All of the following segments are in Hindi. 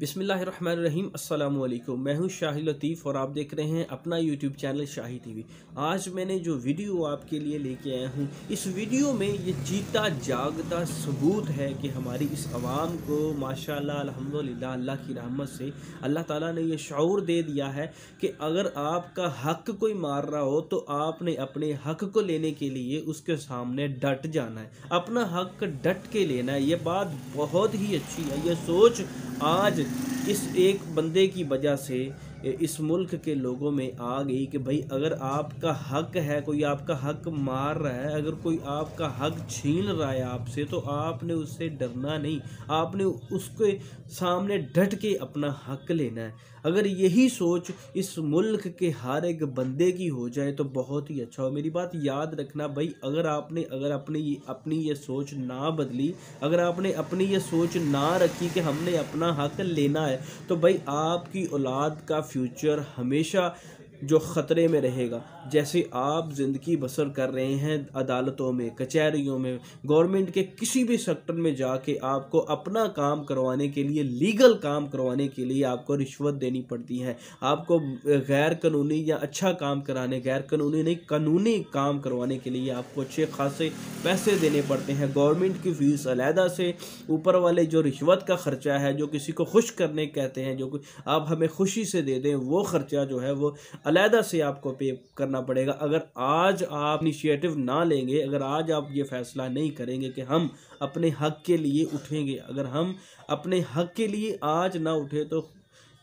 बिस्मिल्लाहिर्रहमानिर्रहीम। अस्सलाम वालेकुम। मैं हूं शाही लतीफ़ और आप देख रहे हैं अपना यूट्यूब चैनल शाही टीवी। आज मैंने जो वीडियो आपके लिए लेके आया हूं, इस वीडियो में ये जीता जागता सबूत है कि हमारी इस आवाम को माशाअल्लाह अल्हम्दुलिल्लाह अल्लाह की रहमत से अल्लाह ताला ने ये शऊर दे दिया है कि अगर आपका हक कोई मार रहा हो तो आपने अपने हक को लेने के लिए उसके सामने डट जाना है, अपना हक डट के लेना है। ये बात बहुत ही अच्छी है। ये सोच आज इस एक बंदे की वजह से इस मुल्क के लोगों में आ गई कि भाई अगर आपका हक है, कोई आपका हक मार रहा है, अगर कोई आपका हक छीन रहा है आपसे, तो आपने उससे डरना नहीं, आपने उसके सामने डट के अपना हक लेना है। अगर यही सोच इस मुल्क के हर एक बंदे की हो जाए तो बहुत ही अच्छा हो। मेरी बात याद रखना भाई, अगर अपनी ये सोच ना बदली, अगर आपने अपनी ये सोच ना रखी कि हमने अपना हक लेना है, तो भाई आपकी औलाद का फ्यूचर हमेशा जो ख़तरे में रहेगा। जैसे आप ज़िंदगी बसर कर रहे हैं अदालतों में, कचहरियों में, गवर्नमेंट के किसी भी सेक्टर में जाके आपको अपना काम करवाने के लिए, लीगल काम करवाने के लिए आपको रिश्वत देनी पड़ती है। आपको गैर कानूनी या अच्छा काम कराने, गैर कानूनी नहीं कानूनी काम करवाने के लिए आपको अच्छे खासे पैसे देने पड़ते हैं। गवर्नमेंट की फ़ीस अलहदा से, ऊपर वाले जो रिश्वत का ख़र्चा है, जो किसी को खुश करने कहते हैं, जो आप हमें खुशी से दे दें, वो ख़र्चा जो है वो अलहदा से आपको पे करना पड़ेगा। अगर आज आप इनिशिएटिव ना लेंगे, अगर आज आप ये फ़ैसला नहीं करेंगे कि हम अपने हक़ के लिए उठेंगे, अगर हम अपने हक़ के लिए आज ना उठे, तो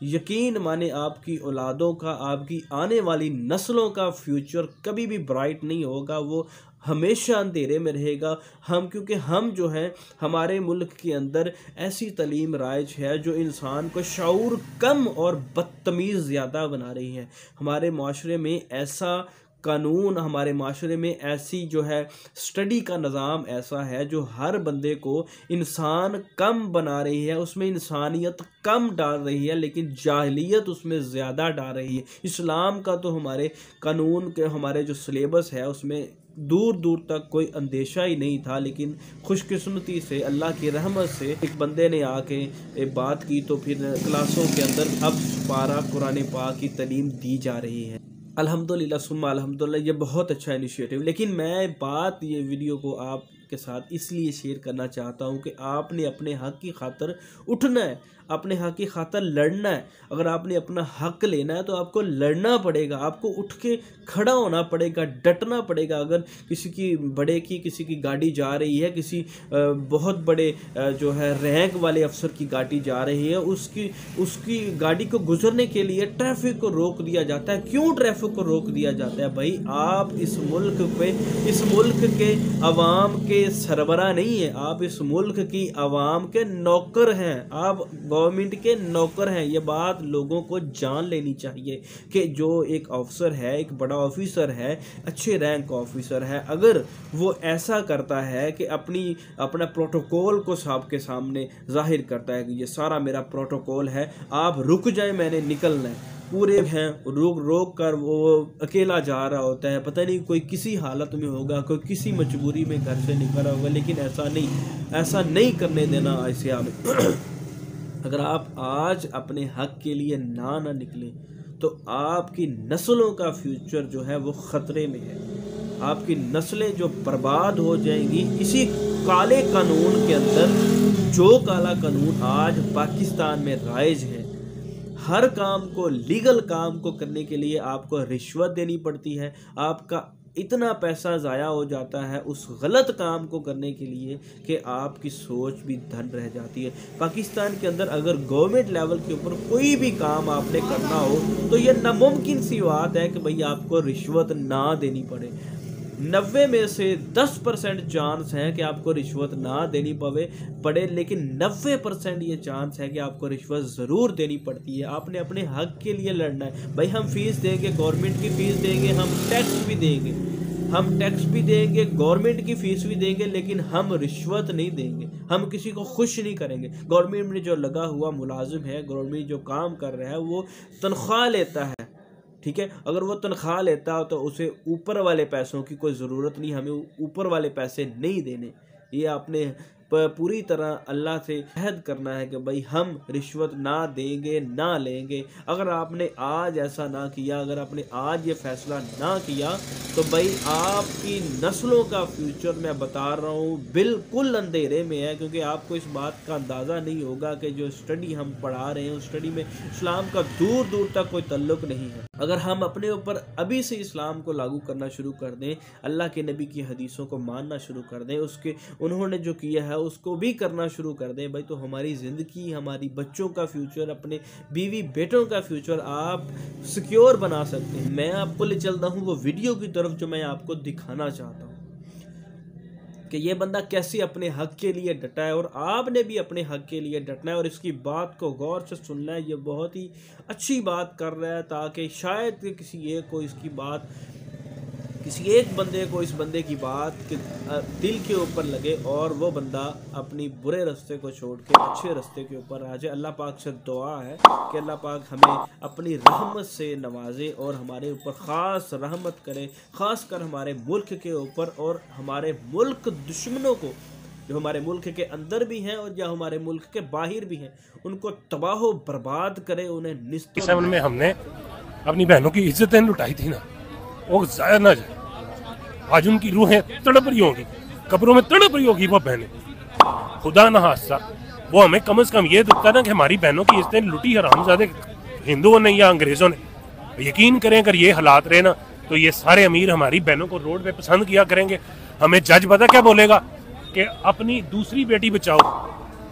यकीन माने आपकी औलादों का, आपकी आने वाली नस्लों का फ्यूचर कभी भी ब्राइट नहीं होगा, वो हमेशा अंधेरे में रहेगा। क्योंकि हम जो हैं, हमारे मुल्क के अंदर ऐसी तालीम राइज है जो इंसान को शऊर कम और बदतमीज़ ज़्यादा बना रही है। हमारे माशरे में ऐसा कानून, हमारे माशरे में ऐसी जो है स्टडी का निज़ाम ऐसा है जो हर बंदे को इंसान कम बना रही है, उसमें इंसानियत कम डाल रही है, लेकिन जाहिलियत उसमें ज़्यादा डाल रही है। इस्लाम का तो हमारे कानून के, हमारे जो सिलेबस है उसमें दूर दूर तक कोई अंदेशा ही नहीं था, लेकिन खुशकिस्मती से, अल्लाह की रहमत से एक बंदे ने आके बात की तो फिर क्लासों के अंदर अब पारा कुरान पाक की तालीम दी जा रही है। अल्हम्दुलिल्लाह सुम्मा अल्हम्दुलिल्लाह, ये बहुत अच्छा इनिशिएटिव। लेकिन मैं ये वीडियो को आपके साथ इसलिए शेयर करना चाहता हूँ कि आपने अपने हक़ की खातर उठना है, अपने हक़ की खातर लड़ना है। अगर आपने अपना हक़ लेना है तो आपको लड़ना पड़ेगा, आपको उठ के खड़ा होना पड़ेगा, डटना पड़ेगा। अगर किसी की गाड़ी जा रही है, किसी बहुत बड़े जो है रैंक वाले अफसर की गाड़ी जा रही है, उसकी गाड़ी को गुजरने के लिए ट्रैफिक को रोक दिया जाता है। क्यों ट्रैफिक को रोक दिया जाता है? भाई आप इस मुल्क के अवाम के सरबरा नहीं है, आप इस मुल्क की अवाम के नौकर हैं, आप गवर्नमेंट के नौकर हैं। ये बात लोगों को जान लेनी चाहिए कि जो एक ऑफिसर है, एक बड़ा ऑफिसर है, अच्छे रैंक का ऑफिसर है, अगर वो ऐसा करता है कि अपना प्रोटोकॉल को सबके सामने जाहिर करता है कि ये सारा मेरा प्रोटोकॉल है, आप रुक जाए, मैंने निकलना है, पूरे हैं रोक कर वो अकेला जा रहा होता है, पता नहीं कोई किसी हालत में होगा, कोई किसी मजबूरी में घर से निकल रहा होगा, लेकिन ऐसा नहीं करने देना ऐसे हमें। अगर आप आज अपने हक के लिए ना निकलें तो आपकी नस्लों का फ्यूचर जो है वो ख़तरे में है। आपकी नस्लें जो बर्बाद हो जाएंगी इसी काले कानून के अंदर, जो काला कानून आज पाकिस्तान में राइज है। हर काम को, लीगल काम को करने के लिए आपको रिश्वत देनी पड़ती है, आपका इतना पैसा ज़ाया हो जाता है उस गलत काम को करने के लिए कि आपकी सोच भी धन रह जाती है। पाकिस्तान के अंदर अगर गवर्नमेंट लेवल के ऊपर कोई भी काम आपने करना हो तो ये नामुमकिन सी बात है कि भाई आपको रिश्वत ना देनी पड़े। 90 में से 10% चांस है कि आपको रिश्वत ना देनी पड़े, लेकिन 90% ये चांस है कि आपको रिश्वत ज़रूर देनी पड़ती है। आपने अपने हक़ के लिए लड़ना है। भाई हम फ़ीस देंगे, गवर्नमेंट की फ़ीस देंगे, हम टैक्स भी देंगे, गवर्नमेंट की फ़ीस भी देंगे, लेकिन हम रिश्वत नहीं देंगे, हम किसी को खुश नहीं करेंगे। गवर्नमेंट में जो लगा हुआ मुलाजिम है, गवर्नमेंट जो काम कर रहा है, वो तनख्वाह लेता है, ठीक है। अगर वो तनख्वाह लेता हो तो उसे ऊपर वाले पैसों की कोई ज़रूरत नहीं, हमें ऊपर वाले पैसे नहीं देने। ये आपने पूरी तरह अल्लाह से अहद करना है कि भाई हम रिश्वत ना देंगे ना लेंगे। अगर आपने आज ऐसा ना किया, अगर आपने आज ये फैसला ना किया तो भाई आपकी नस्लों का फ्यूचर मैं बता रहा हूँ बिल्कुल अंधेरे में है, क्योंकि आपको इस बात का अंदाज़ा नहीं होगा कि जो स्टडी हम पढ़ा रहे हैं उस स्टडी में इस्लाम का दूर दूर तक कोई तल्लुक नहीं है। अगर हम अपने ऊपर अभी से इस्लाम को लागू करना शुरू कर दें, अल्लाह के नबी की हदीसों को मानना शुरू कर दें, उसके उन्होंने जो किया है उसको भी करना शुरू कर दें भाई, तो हमारी ज़िंदगी, हमारी बच्चों का फ्यूचर, अपने बीवी बेटों का फ्यूचर आप सिक्योर बना सकते हैं। मैं आपको ले चलता हूँ वो वीडियो की तरफ जो मैं आपको दिखाना चाहता हूँ कि ये बंदा कैसे अपने हक के लिए डटा है, और आपने भी अपने हक के लिए डटना है और इसकी बात को गौर से सुनना है। ये बहुत ही अच्छी बात कर रहा है ताकि शायद किसी एक बंदे को इस बंदे की बात के दिल के ऊपर लगे और वो बंदा अपनी बुरे रास्ते को छोड़ के अच्छे रास्ते के ऊपर आ जाए। अल्लाह पाक से दुआ है कि अल्लाह पाक हमें अपनी रहमत से नवाजे और हमारे ऊपर ख़ास रहमत करे, ख़ास कर हमारे मुल्क के ऊपर और हमारे मुल्क दुश्मनों को, जो हमारे मुल्क के अंदर भी हैं और या हमारे मुल्क के बाहर भी हैं, उनको तबाह बर्बाद करे, उन्हें निस्तों में हमने अपनी बहनों की इज्जतें लुटाई थी ना, वो ज़ाया ना जाए। आज उनकी रूहें तड़प रही होंगी, कब्रों में तड़प रही होगी वो बहनें। खुदा न हादसा वो हमें कम से कम ये दिखता ना कि हमारी बहनों की इज्जतें लुटी हरामजादे हिंदुओं ने या अंग्रेज़ों ने। यकीन करें अगर ये हालात रहे ना तो ये सारे अमीर हमारी बहनों को रोड पे पसंद किया करेंगे। हमें जज पता क्या बोलेगा कि अपनी दूसरी बेटी बचाओ,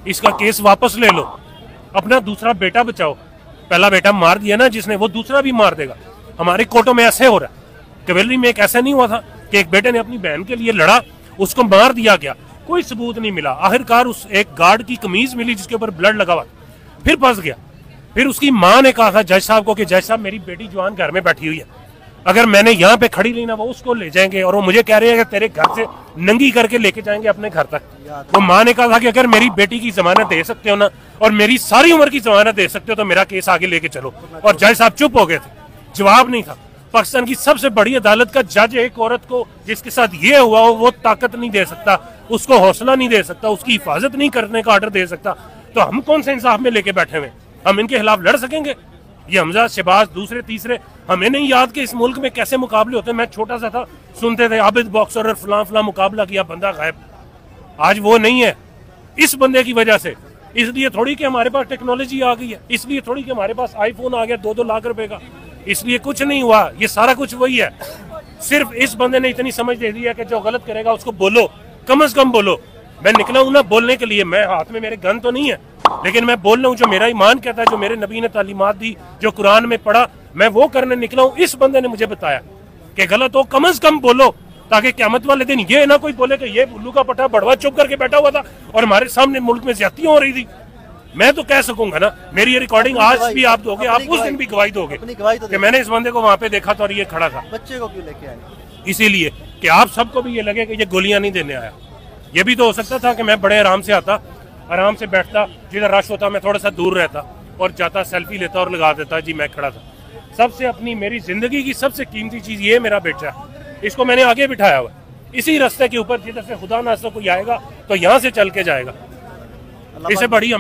इसका केस वापस ले लो, अपना दूसरा बेटा बचाओ। पहला बेटा मार दिया ना जिसने, वो दूसरा भी मार देगा। हमारे कोर्टों में ऐसे हो रहा है। कैवेलरी में एक ऐसा नहीं हुआ था कि एक बेटे ने अपनी बहन के लिए लड़ा, उसको मार दिया गया, कोई सबूत नहीं मिला। आखिरकार उस एक गार्ड की कमीज मिली जिसके ऊपर ब्लड लगा हुआ, फिर फंस गया। फिर उसकी माँ ने कहा था जज साहब को कि जज साहब मेरी बेटी जवान घर में बैठी हुई है, अगर मैंने यहाँ पे खड़ी ली ना वो उसको ले जाएंगे, और वो मुझे कह रहे हैं कि तेरे घर से नंगी करके लेके जाएंगे अपने घर तक। वो माँ ने कहा था कि अगर मेरी बेटी की जमानत दे सकते हो ना और मेरी सारी उम्र की जमानत दे सकते हो तो मेरा केस आगे लेके चलो। और जज साहब चुप हो गए थे, जवाब नहीं था। पाकिस्तान की सबसे बड़ी अदालत का जज एक औरत को जिसके साथ ये हुआ हो वो ताकत नहीं दे सकता, उसको हौसला नहीं दे सकता, उसकी हिफाजत नहीं करने का ऑर्डर दे सकता, तो हम कौन से इंसाफ में लेके बैठे हुए? हम इनके खिलाफ लड़ सकेंगे? ये हमजा, शहबाज, दूसरे तीसरे, हमें नहीं याद कि इस मुल्क में कैसे मुकाबले होते हैं। मैं छोटा सा था, सुनते थे आबिद बॉक्सर और फलां फलां मुकाबला किया, बंदा गायब। आज वो नहीं है इस बंदे की वजह से। इसलिए थोड़ी कि हमारे पास टेक्नोलॉजी आ गई है, इसलिए थोड़ी कि हमारे पास आईफोन आ गया 2-2 लाख रुपए का, इसलिए कुछ नहीं हुआ। ये सारा कुछ वही है। सिर्फ इस बंदे ने इतनी समझ दे दी है कि जो गलत करेगा उसको बोलो, कम से कम बोलो। मैं निकला हूं ना बोलने के लिए, मैं हाथ में मेरे गन तो नहीं है, लेकिन मैं बोल रहा हूँ जो मेरा ईमान कहता है, जो मेरे नबी ने तालीमात दी, जो कुरान में पढ़ा, मैं वो करने निकला हूँ। इस बंदे ने मुझे बताया कि गलत हो, कम से कम बोलो, ताकि क़यामत वाले दिन ये ना कोई बोले कि ये उल्लू का पट्टा बड़वा चुप करके बैठा हुआ था और हमारे सामने मुल्क में ज्यादतियां हो रही थी। मैं तो कह सकूंगा ना, मेरी ये रिकॉर्डिंग आज भी आप दोगे, आप उस दिन भी गवाही दोगे कि मैंने इस बंदे को वहां पे देखा था और ये खड़ा था। बच्चे को क्यों लेके आए? इसीलिए कि आप सबको भी ये लगे कि ये गोलियां नहीं देने आया। ये भी तो हो सकता था कि मैं बड़े आराम से आता, आराम से बैठता, जिधर रश होता मैं थोड़ा सा दूर रहता और जाता, सेल्फी लेता और लगा देता जी मैं खड़ा था। सबसे अपनी मेरी जिंदगी की सबसे कीमती चीज ये मेरा बेटा है, इसको मैंने आगे बिठाया हुआ इसी रास्ते के ऊपर, जिधर से खुदा ना कोई आएगा तो यहाँ से चल के जाएगा। इससे बड़ी